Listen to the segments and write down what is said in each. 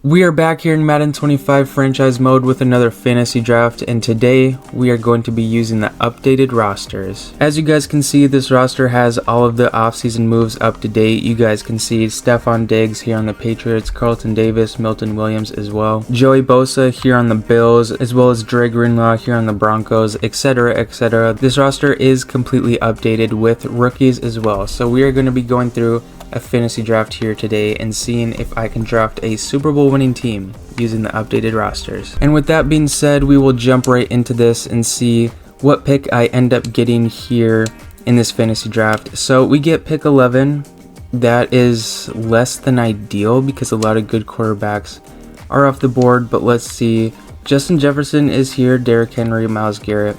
We are back here in Madden 25 franchise mode with another fantasy draft, and today we are going to be using the updated rosters. As you guys can see, this roster has all of the offseason moves up to date. You guys can see Stephon Diggs here on the Patriots, Carlton Davis, Milton Williams as well, Joey Bosa here on the Bills, as well as Dre Greenlaw here on the Broncos, etc, etc. This roster is completely updated with rookies as well, so we are going to be going through a fantasy draft here today and seeing if I can draft a Super Bowl winning team using the updated rosters. And with that being said, we will jump right into this and see what pick I end up getting here in this fantasy draft. So we get pick 11. That is less than ideal because a lot of good quarterbacks are off the board, but let's see. Justin Jefferson is here, Derrick Henry, Myles Garrett,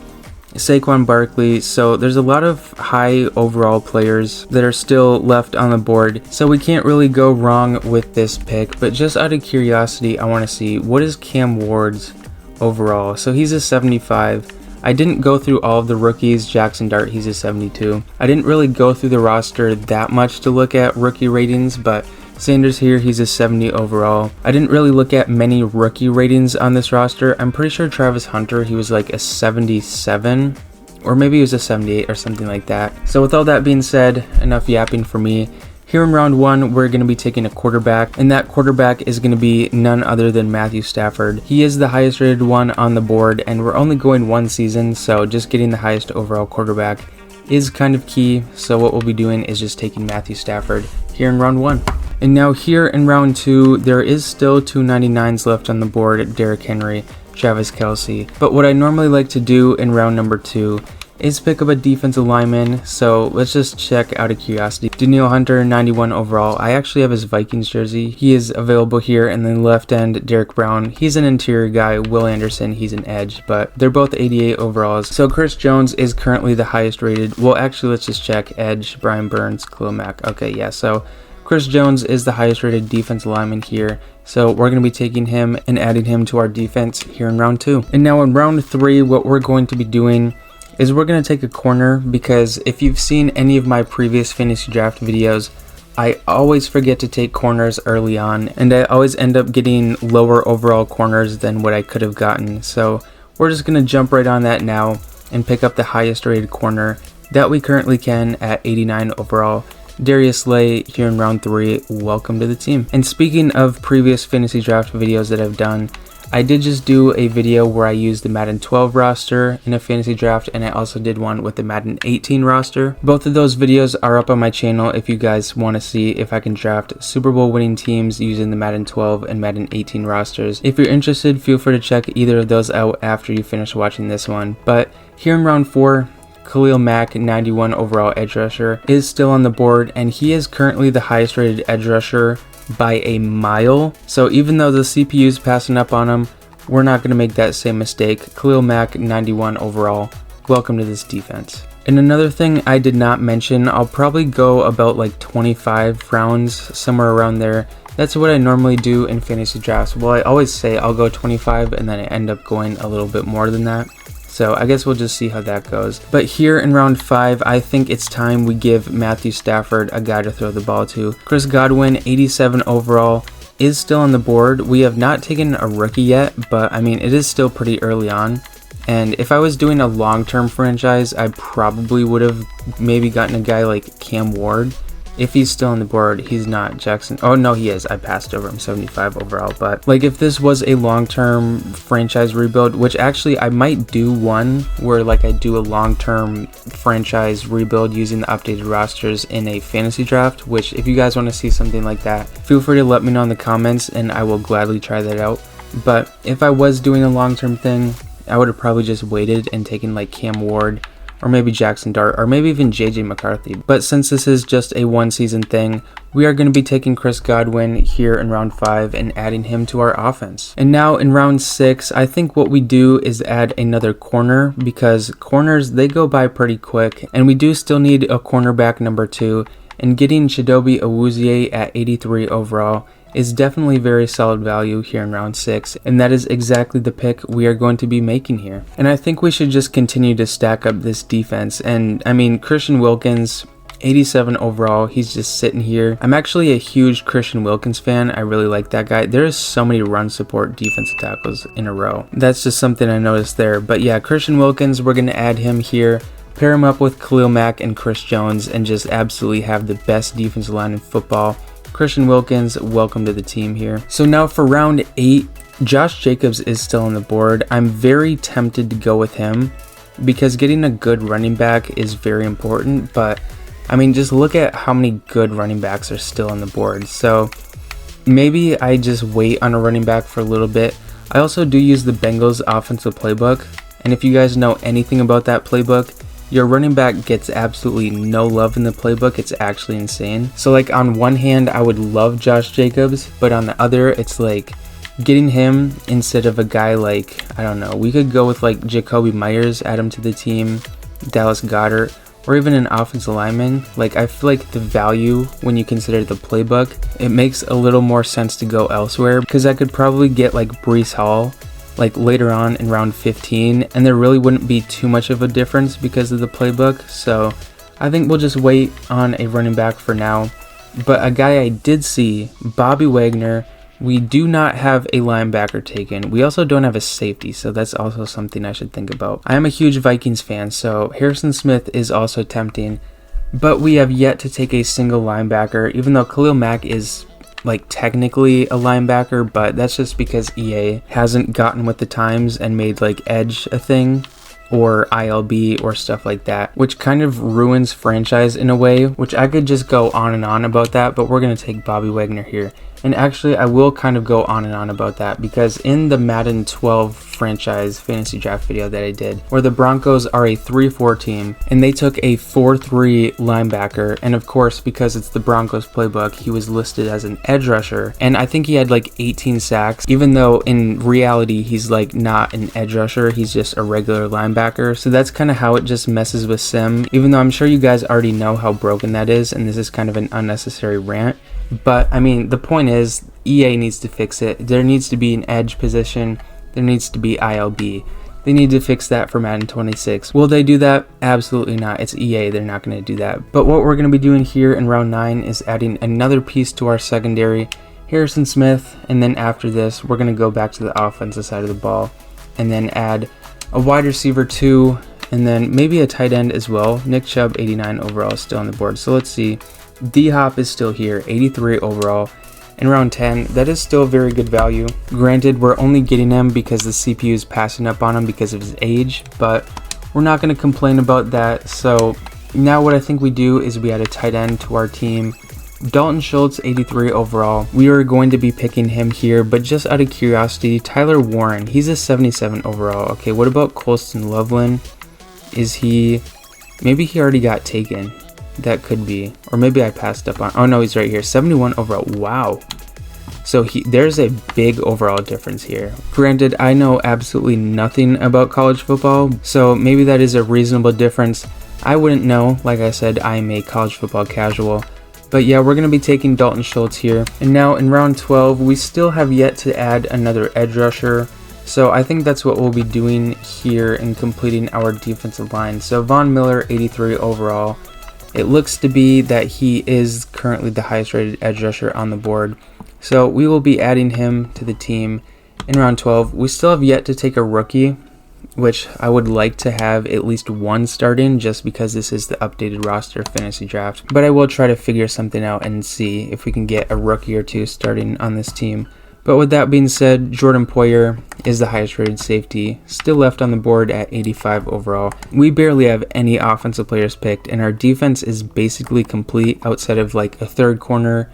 Saquon Barkley, so there's a lot of high overall players that are still left on the board, so we can't really go wrong with this pick. But just out of curiosity, I want to see what is Cam Ward's overall. So he's a 75. I didn't go through all of the rookies. Jackson Dart, he's a 72. I didn't really go through the roster that much to look at rookie ratings, but Sanders here, he's a 70 overall. I didn't really look at many rookie ratings on this roster. I'm pretty sure Travis Hunter, he was like a 77, or maybe he was a 78 or something like that. So with all that being said, enough yapping for me. Here in round one, we're going to be taking a quarterback, and that quarterback is going to be none other than Matthew Stafford. He is the highest rated one on the board, and we're only going one season, so just getting the highest overall quarterback is kind of key. So what we'll be doing is just taking Matthew Stafford here in round one. And now here in round two, there is still two 99s left on the board, Derrick Henry, Travis Kelce. But what I normally like to do in round number two is pick up a defensive lineman. So let's just check out of curiosity. Danielle Hunter, 91 overall. I actually have his Vikings jersey. He is available here. And then left end, Derek Brown. He's an interior guy. Will Anderson, he's an edge. But they're both 88 overalls. So Chris Jones is currently the highest rated. Well, actually, let's just check. Edge, Brian Burns, Khalil Mack. Okay, yeah, so Chris Jones is the highest rated defensive lineman here, so we're going to be taking him and adding him to our defense here in round two. And now in round three, what we're going to be doing is we're going to take a corner, because if you've seen any of my previous fantasy draft videos, I always forget to take corners early on, and I always end up getting lower overall corners than what I could have gotten. So we're just going to jump right on that now and pick up the highest rated corner that we currently can at 89 overall. Darius Slay here in round three, welcome to the team. And speaking of previous fantasy draft videos that I've done, I did just do a video where I used the Madden 12 roster in a fantasy draft, and I also did one with the Madden 18 roster. Both of those videos are up on my channel if you guys want to see if I can draft Super Bowl winning teams using the Madden 12 and Madden 18 rosters. If you're interested, feel free to check either of those out after you finish watching this one. But here in round four, Khalil Mack, 91 overall edge rusher, is still on the board, and he is currently the highest rated edge rusher by a mile. So even though the CPU is passing up on him, we're not going to make that same mistake. Khalil Mack, 91 overall, welcome to this defense. And another thing I did not mention, I'll probably go about like 25 rounds, somewhere around there. That's what I normally do in fantasy drafts. Well, I always say I'll go 25, and then I end up going a little bit more than that. So I guess we'll just see how that goes. But here in round five, I think it's time we give Matthew Stafford a guy to throw the ball to. Chris Godwin, 87 overall, is still on the board. We have not taken a rookie yet, but I mean, it is still pretty early on. And if I was doing a long-term franchise, I probably would have maybe gotten a guy like Cam Ward. If he's still on the board, he's not. Jackson. Oh, no, he is. I passed over him, 75 overall. But like, if this was a long-term franchise rebuild, which actually I might do one where like I do a long-term franchise rebuild using the updated rosters in a fantasy draft, which if you guys want to see something like that, feel free to let me know in the comments and I will gladly try that out. But if I was doing a long-term thing, I would have probably just waited and taken like Cam Ward, or maybe Jackson Dart, or maybe even JJ McCarthy. But since this is just a one season thing, we are going to be taking Chris Godwin here in round five and adding him to our offense. And now in round six, I think what we do is add another corner, because corners, they go by pretty quick, and we do still need a cornerback number two, and getting Chidobe Awuzie at 83 overall is definitely very solid value here in round 6, and that is exactly the pick we are going to be making here. And I think we should just continue to stack up this defense. And I mean, Christian Wilkins, 87 overall. He's just sitting here. I'm actually a huge Christian Wilkins fan. I really like that guy. There's so many run support defensive tackles in a row. That's just something I noticed there. But yeah, Christian Wilkins, we're going to add him here. Pair him up with Khalil Mack and Chris Jones and just absolutely have the best defensive line in football. Christian Wilkins, welcome to the team here. So now for round 8, Josh Jacobs is still on the board. I'm very tempted to go with him because getting a good running back is very important, but I mean, just look at how many good running backs are still on the board. So maybe I just wait on a running back for a little bit. I also do use the Bengals offensive playbook, and if you guys know anything about that playbook, your running back gets absolutely no love in the playbook. It's actually insane. So like on one hand, I would love Josh Jacobs, but on the other, it's like getting him instead of a guy like, I don't know, we could go with like Jacoby Myers, add him to the team, Dallas Goedert, or even an offensive lineman. Like I feel like the value when you consider the playbook, it makes a little more sense to go elsewhere because I could probably get like Breece Hall like later on in round 15, and there really wouldn't be too much of a difference because of the playbook. So I think we'll just wait on a running back for now. But a guy I did see, Bobby Wagner. We do not have a linebacker taken. We also don't have a safety, so that's also something I should think about. I am a huge Vikings fan, so Harrison Smith is also tempting, but we have yet to take a single linebacker, even though Khalil Mack is like technically a linebacker, but that's just because EA hasn't gotten with the times and made like edge a thing or ILB or stuff like that, which kind of ruins franchise in a way, which I could just go on and on about that, but we're going to take Bobby Wagner here. And actually, I will kind of go on and on about that because in the Madden 12 franchise fantasy draft video that I did, where the Broncos are a 3-4 team and they took a 4-3 linebacker, and of course, because it's the Broncos playbook, he was listed as an edge rusher, and I think he had like 18 sacks, even though in reality, he's like not an edge rusher, he's just a regular linebacker. So that's kind of how it just messes with Sim, even though I'm sure you guys already know how broken that is, and this is kind of an unnecessary rant. But I mean, the point is, EA needs to fix it. There needs to be an edge position. There needs to be ILB. They need to fix that for Madden 26. Will they do that? Absolutely not. It's EA. They're not going to do that. But what we're going to be doing here in round 9 is adding another piece to our secondary, Harrison Smith, and then after this, we're going to go back to the offensive side of the ball and then add a wide receiver 2, and then maybe a tight end as well. Nick Chubb, 89 overall, is still on the board. So let's see. D-Hop is still here, 83 overall. In round 10, that is still very good value. Granted, we're only getting him because the CPU is passing up on him because of his age, but we're not going to complain about that. So now what I think we do is we add a tight end to our team. Dalton Schultz, 83 overall. We are going to be picking him here, but just out of curiosity, Tyler Warren, he's a 77 overall. Okay, what about Colston Loveland? Is he... maybe he already got taken. That could be, or maybe I passed up on. Oh no, he's right here, 71 overall. Wow. So there's a big overall difference here. Granted, I know absolutely nothing about college football, so maybe that is a reasonable difference. I wouldn't know. Like I said, I'm a college football casual. But yeah, we're going to be taking Dalton Schultz here. And now in round 12, we still have yet to add another edge rusher. So I think that's what we'll be doing here in completing our defensive line. So Von Miller, 83 overall. It looks to be that he is currently the highest rated edge rusher on the board. So we will be adding him to the team in round 12. We still have yet to take a rookie, which I would like to have at least one starting just because this is the updated roster fantasy draft. But I will try to figure something out and see if we can get a rookie or two starting on this team. But with that being said, Jordan Poyer is the highest rated safety, still left on the board at 85 overall. We barely have any offensive players picked, and our defense is basically complete outside of like a third corner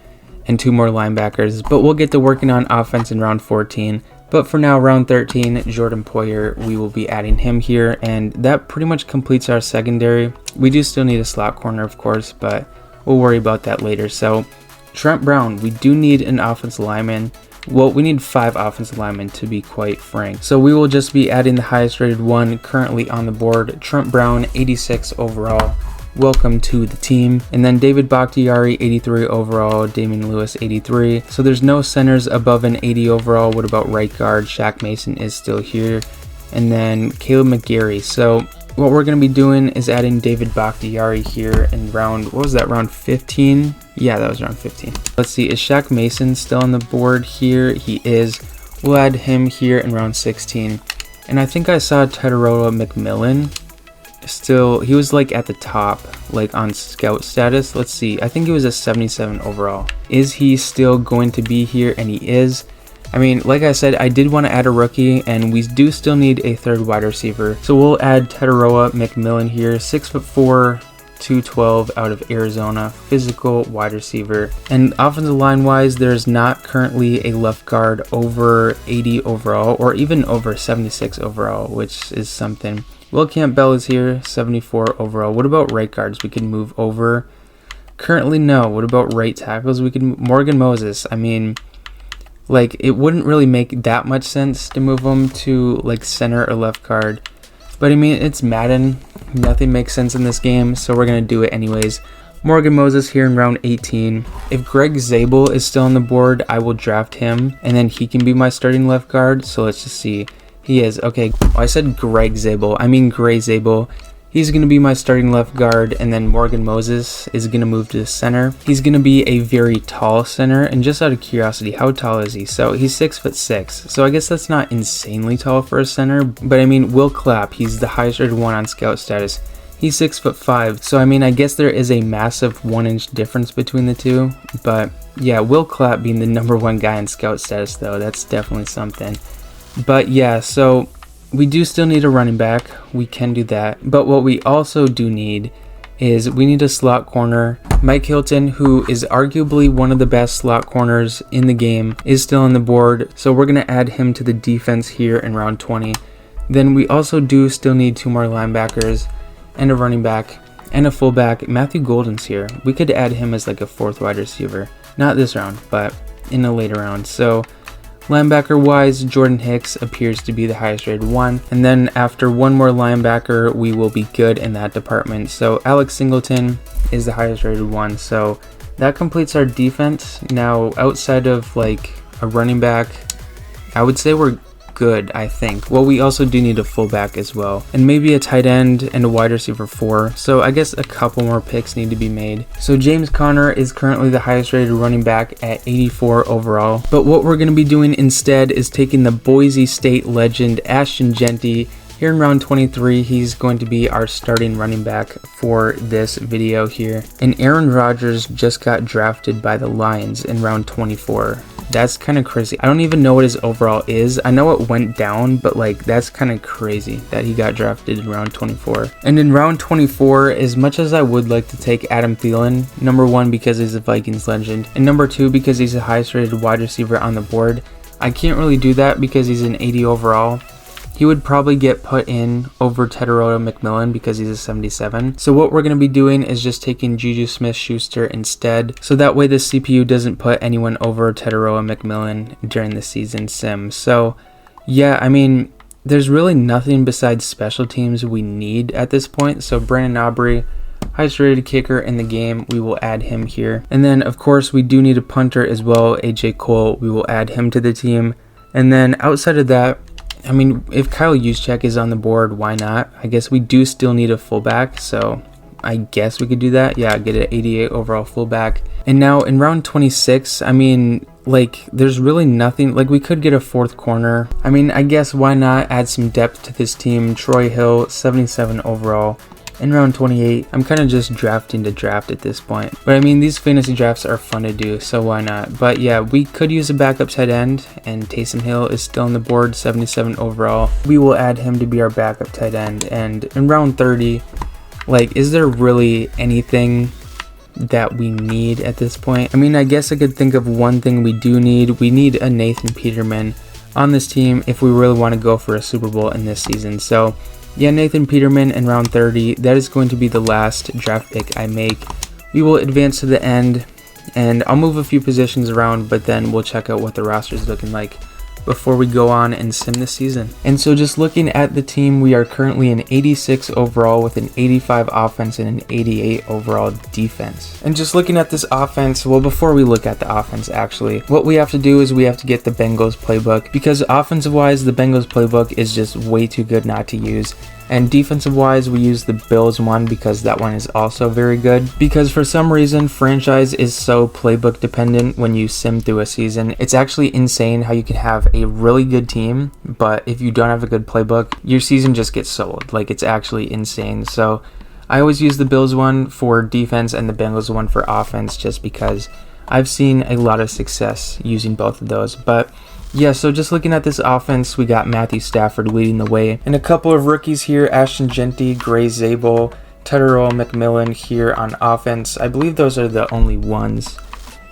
and 2 more linebackers. But we'll get to working on offense in round 14. But for now, round 13, Jordan Poyer, we will be adding him here, and that pretty much completes our secondary. We do still need a slot corner, of course, but we'll worry about that later. So Trent Brown, we do need an offensive lineman. Well, we need 5 offensive linemen to be quite frank. So we will just be adding the highest rated one currently on the board, Trent Brown, 86 overall. Welcome to the team. And then David Bakhtiari, 83 overall, Damian Lewis, 83. So there's no centers above an 80 overall. What about right guard? Shaq Mason is still here. And then Caleb McGarry. So what we're going to be doing is adding David Bakhtiari here in round, what was that, round 15? Yeah, that was round 15. Let's see, is Shaq Mason still on the board here? He is. We'll add him here in round 16. And I think I saw Tedoroa McMillan still, he was like at the top, like on scout status. Let's see, I think he was a 77 overall. Is he still going to be here? And he is. I mean, like I said, I did want to add a rookie, and we do still need a third wide receiver. So we'll add Tedoroa McMillan here, 6'4", 212 out of Arizona, physical wide receiver. And offensive line wise, there's not currently a left guard over 80 overall or even over 76 overall, which is something. Will Campbell is here, 74 overall. What about right guards? We can move over. Currently, no. What about right tackles? We can Morgan Moses. I mean, like, it wouldn't really make that much sense to move him to like center or left guard. But I mean, it's Madden. Nothing makes sense in this game, so we're going to do it anyways. Morgan Moses here in round 18. If Greg Zabel is still on the board, I will draft him, and then he can be my starting left guard. So let's just see. He is. Okay, I said Greg Zabel. I mean Gray Zabel. He's going to be my starting left guard, and then Morgan Moses is going to move to the center. He's going to be a very tall center, and just out of curiosity, how tall is he? So he's 6'6", so I guess that's not insanely tall for a center, but I mean, Will Clapp, he's the highest rated one on scout status. He's 6'5", so I mean, I guess there is a massive 1-inch difference between the two, but yeah, Will Clapp being the #1 guy in scout status though, that's definitely something. But yeah, so we do still need a running back. We can do that. But what we also do need is we need a slot corner. Mike Hilton, who is arguably one of the best slot corners in the game, is still on the board. So we're going to add him to the defense here in round 20. Then we also do still need 2 more linebackers and a running back and a fullback. Matthew Golden's here. We could add him as like a 4th wide receiver. Not this round, but in a later round. So linebacker wise, Jordan Hicks appears to be the highest rated one, and then after 1 more linebacker we will be good in that department. So Alex Singleton is the highest rated one, so that completes our defense. Now outside of like a running back, I would say we're good, I think. Well, we also do need a fullback as well, and maybe a tight end and a wide receiver 4, so I guess a couple more picks need to be made. So James Conner is currently the highest rated running back at 84 overall, but what we're going to be doing instead is taking the Boise State legend Ashton Jeanty. Here in round 23, he's going to be our starting running back for this video here. And Aaron Rodgers just got drafted by the Lions in round 24. That's kind of crazy. I don't even know what his overall is. I know it went down, but like that's kind of crazy that he got drafted in round 24. And in round 24, as much as I would like to take Adam Thielen, #1 because he's a Vikings legend, and #2 because he's the highest rated wide receiver on the board, I can't really do that because he's an 80 overall. He would probably get put in over Tedoroa McMillan because he's a 77. So what we're going to be doing is just taking Juju Smith-Schuster instead. So that way the CPU doesn't put anyone over Tedoroa McMillan during the season sim. So yeah, I mean, there's really nothing besides special teams we need at this point. So Brandon Aubrey, highest rated kicker in the game, we will add him here. And then of course we do need a punter as well, AJ Cole, we will add him to the team. And then outside of that, I mean, if Kyle Juszczyk is on the board, why not? I guess we do still need a fullback, so I guess we could do that. Yeah, get an 88 overall fullback. And now in round 26, I mean, like, there's really nothing. Like, we could get a 4th corner. I mean, I guess why not add some depth to this team? Troy Hill, 77 overall. In round 28, I'm kind of just drafting to draft at this point. But I mean, these fantasy drafts are fun to do, so why not? But yeah, we could use a backup tight end, and Taysom Hill is still on the board, 77 overall. We will add him to be our backup tight end. And in round 30, like, is there really anything that we need at this point? I mean, I guess I could think of one thing we do need. We need a Nathan Peterman on this team if we really want to go for a Super Bowl in this season. So yeah, Nathan Peterman in round 30, that is going to be the last draft pick I make. We will advance to the end, and I'll move a few positions around, but then we'll check out what the roster is looking like before we go on and sim this season. And so just looking at the team, we are currently an 86 overall with an 85 offense and an 88 overall defense. And just looking at this offense, well, before we look at the offense actually, what we have to do is we have to get the Bengals playbook, because offensive wise, the Bengals playbook is just way too good not to use. And defensive wise, we use the Bills one because that one is also very good. Because for some reason, franchise is so playbook dependent when you sim through a season. It's actually insane how you can have a really good team, but if you don't have a good playbook, your season just gets sold. Like, it's actually insane. So I always use the Bills one for defense and the Bengals one for offense just because I've seen a lot of success using both of those. But yeah, so just looking at this offense, we got Matthew Stafford leading the way. And a couple of rookies here, Ashton Genty, Gray Zabel, Tedero McMillan here on offense. I believe those are the only ones,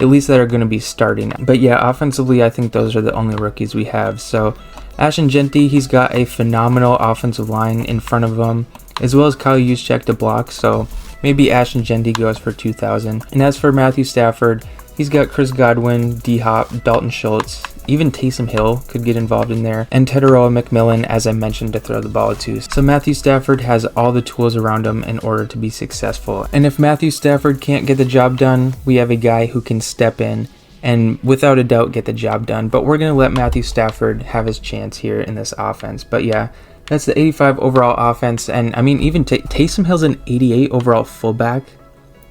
at least that are going to be starting. But yeah, offensively, I think those are the only rookies we have. So Ashton Genty, he's got a phenomenal offensive line in front of him, as well as Kyle Juszczyk to block. So maybe Ashton Genty goes for 2,000. And as for Matthew Stafford, he's got Chris Godwin, D-Hop, Dalton Schultz, even Taysom Hill could get involved in there, and Tedero McMillan, as I mentioned, to throw the ball to. So Matthew Stafford has all the tools around him in order to be successful. And if Matthew Stafford can't get the job done, we have a guy who can step in and without a doubt get the job done. But we're going to let Matthew Stafford have his chance here in this offense. But yeah, that's the 85 overall offense. And I mean, even Taysom Hill's an 88 overall fullback.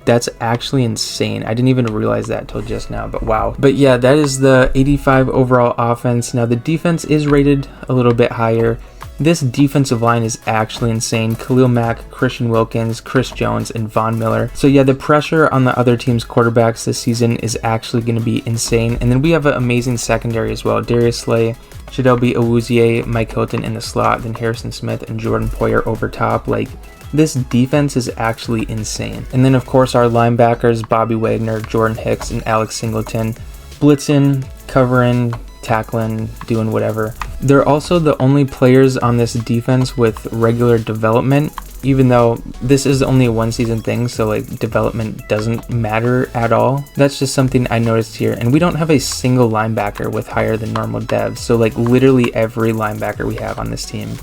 That's actually insane. I didn't even realize that till just now, but wow. But yeah, that is the 85 overall offense. Now the defense is rated a little bit higher. This defensive line is actually insane. Khalil Mack, Christian Wilkins, Chris Jones, and Von Miller. So yeah, the pressure on the other team's quarterbacks this season is actually going to be insane. And then we have an amazing secondary as well. Darius Slay, Chidobe Awuzie, Mike Hilton in the slot, then Harrison Smith and Jordan Poyer over top. Like, this defense is actually insane. And then of course our linebackers, Bobby Wagner, Jordan Hicks, and Alex Singleton, blitzing, covering, tackling, doing whatever. They're also the only players on this defense with regular development, even though this is only a one season thing, so like development doesn't matter at all. That's just something I noticed here. And we don't have a single linebacker with higher than normal devs. So like literally every linebacker we have on this team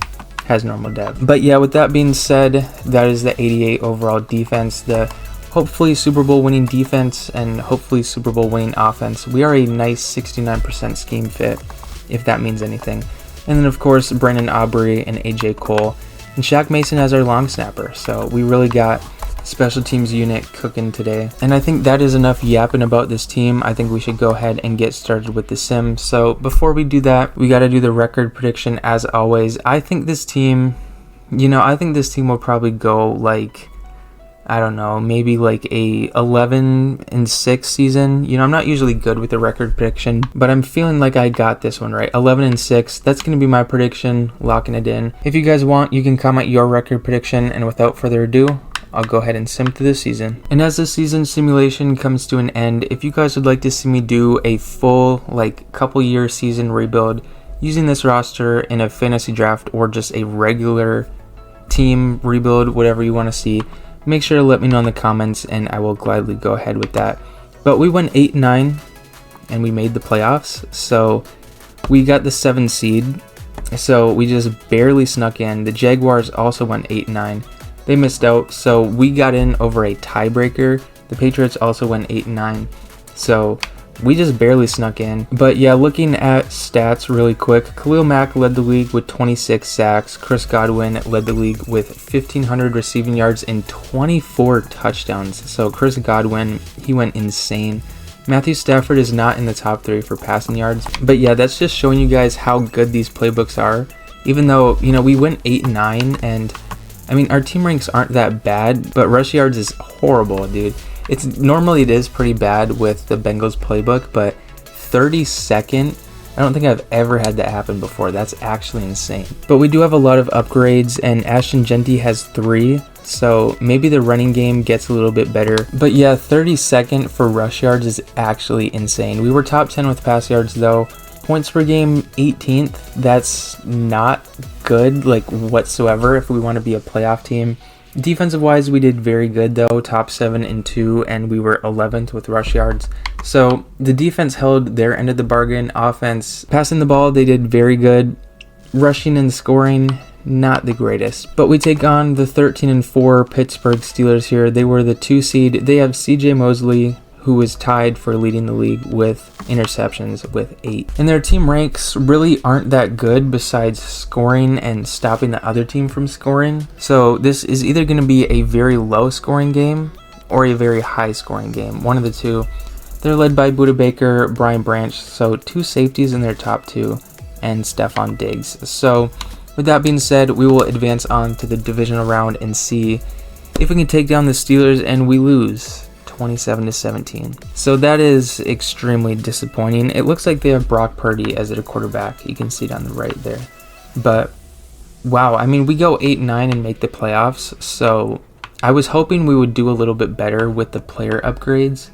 has normal dev. But yeah, with that being said, that is the 88 overall defense, the hopefully Super Bowl winning defense and hopefully Super Bowl winning offense. We are a nice 69% scheme fit, if that means anything. And then of course Brandon Aubrey and AJ Cole and Shaq Mason as our long snapper. So we really got special teams unit cooking today. And I think that is enough yapping about this team. I think we should go ahead and get started with the sim. So before we do that, we got to do the record prediction as always. I think this team, will probably go like, I don't know, maybe like a 11-6 season. I'm not usually good with the record prediction, but I'm feeling like I got this one right. 11-6, that's going to be my prediction, locking it in. If you guys want, you can comment your record prediction, and without further ado, I'll go ahead and sim through this season. And as the season simulation comes to an end, if you guys would like to see me do a full couple year season rebuild using this roster in a fantasy draft or just a regular team rebuild, whatever you want to see, make sure to let me know in the comments and I will gladly go ahead with that. But we went 8-9 and we made the playoffs, so we got the 7 seed, so we just barely snuck in. The Jaguars also went 8-9. They missed out, so we got in over a tiebreaker. The Patriots also went 8-9, so we just barely snuck in. But yeah, looking at stats really quick, Khalil Mack led the league with 26 sacks. Chris Godwin led the league with 1,500 receiving yards and 24 touchdowns. So Chris Godwin, he went insane. Matthew Stafford is not in the top 3 for passing yards. But yeah, that's just showing you guys how good these playbooks are. Even though, we went 8-9 and I mean, our team ranks aren't that bad, but rush yards is horrible, dude. Normally it is pretty bad with the Bengals playbook, but 32nd, I don't think I've ever had that happen before. That's actually insane. But we do have a lot of upgrades, and Ashton Genty has 3, so maybe the running game gets a little bit better. But yeah, 32nd for rush yards is actually insane. We were top 10 with pass yards though. Points per game, 18th. That's not good, whatsoever, if we want to be a playoff team. Defensive wise, we did very good though, top 7 and 2, and we were 11th with rush yards. So the defense held their end of the bargain. Offense, passing the ball, they did very good. Rushing and scoring, not the greatest. But we take on the 13-4 Pittsburgh Steelers here. They were the 2 seed. They have CJ Mosley, who is tied for leading the league with interceptions with 8. And their team ranks really aren't that good besides scoring and stopping the other team from scoring. So this is either going to be a very low scoring game or a very high scoring game, one of the two. They're led by Budda Baker, Brian Branch, so 2 safeties in their top 2, and Stephon Diggs. So with that being said, we will advance on to the divisional round and see if we can take down the Steelers, and we lose 27-17. So that is extremely disappointing. It looks like they have Brock Purdy as their quarterback. You can see it on the right there. But wow, I mean, we go 8-9 and make the playoffs. So I was hoping we would do a little bit better with the player upgrades.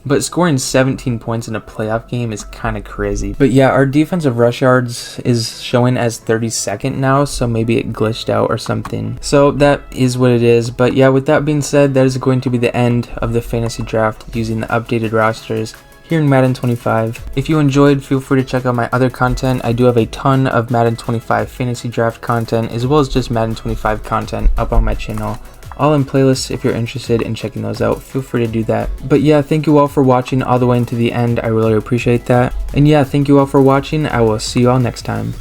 But scoring 17 points in a playoff game is kind of crazy. But yeah, our defensive rush yards is showing as 32nd now, so maybe it glitched out or something. So that is what it is. But yeah, with that being said, that is going to be the end of the fantasy draft using the updated rosters here in Madden 25. If you enjoyed, feel free to check out my other content. I do have a ton of Madden 25 fantasy draft content, as well as just Madden 25 content up on my channel. All in playlists. If you're interested in checking those out, feel free to do that. But yeah, thank you all for watching all the way into the end. I really appreciate that. And yeah, thank you all for watching. I will see you all next time.